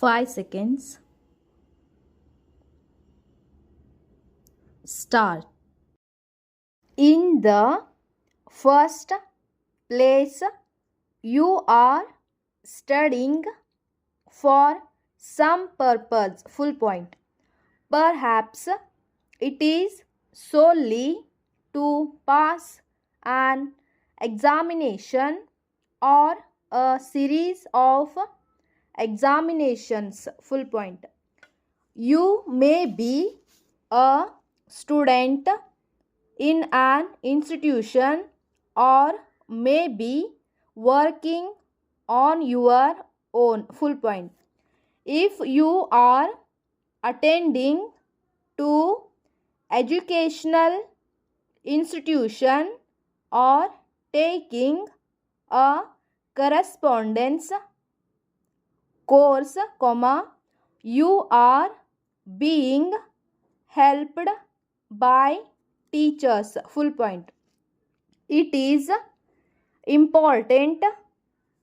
5 seconds. Start. In the first place, you are studying for some purpose. Full point. Perhaps it is solely to pass an examination or a series of examinations. Full point. You may be a student in an institution or may be working on your own. Full point. If you are attending to educational institution or taking a correspondence course, you are being helped by teachers. Full point. It is important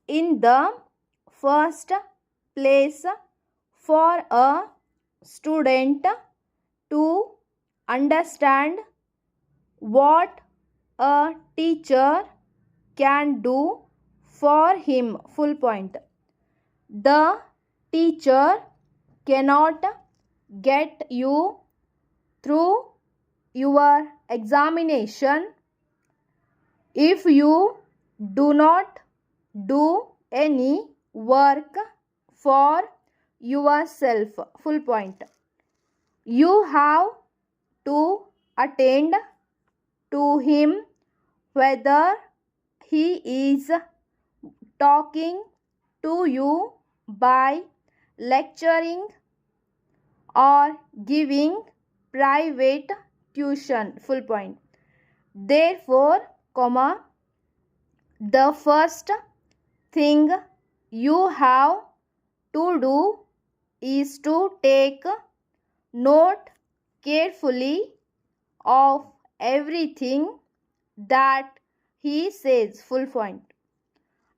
in the first place for a student to understand what a teacher can do for him. Full point. The teacher cannot get you through your examination if you do not do any work for yourself. Full point. You have to attend to him whether he is talking to you by lecturing or giving private tuition. Full point. Therefore, the first thing you have to do is to take note carefully of everything that he says. Full point.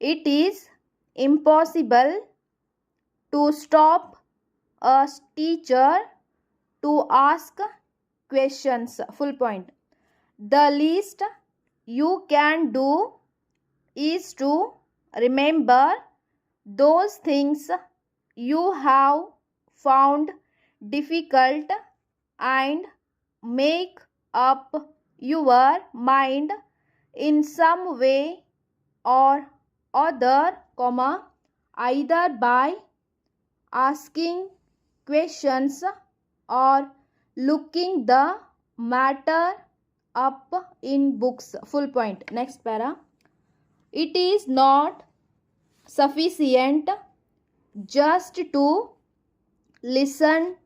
It is impossible to stop a teacher to ask questions. Full point. The least you can do is to remember those things you have found difficult and make up your mind in some way or other, either by asking questions or looking the matter up in books. Full point. Next para. It is not sufficient just to listen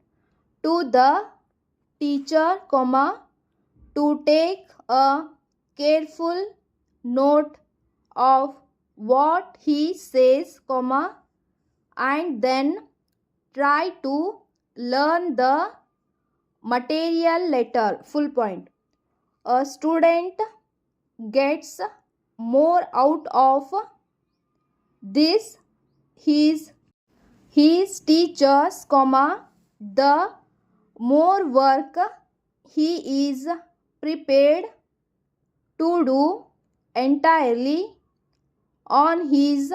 to the teacher, to take a careful note of what he says, and then try to learn the material later. Full point. A student gets more out of this his teachers, the more work he is prepared to do entirely on his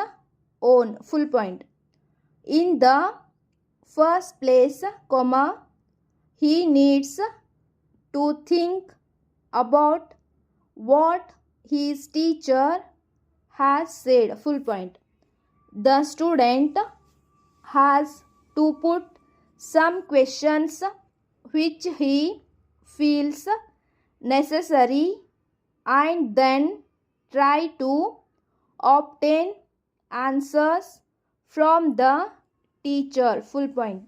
own. Full point. In the first place, he needs to think about what his teacher has said. Full point. The student has to put some questions which he feels necessary and then try to obtain answers from the teacher. Full point.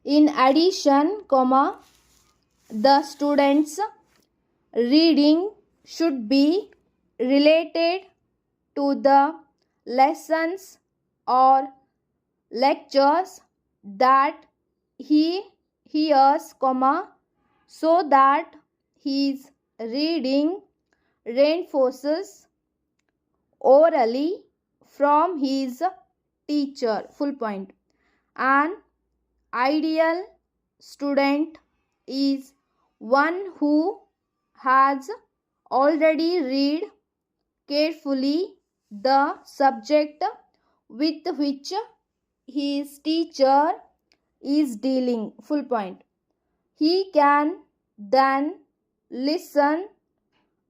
In addition, the student's reading should be related to the lessons or lectures that he hears, so that his reading reinforces orally from his teacher. Full point. An ideal student is one who has already read carefully the subject with which his teacher is dealing. Full point. He can then listen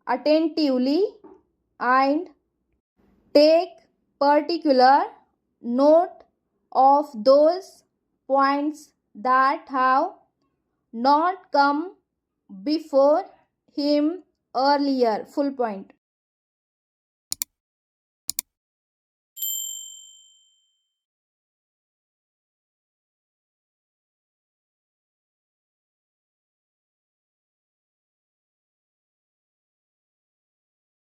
attentively and take particular note of those points that have not come before him earlier. Full point.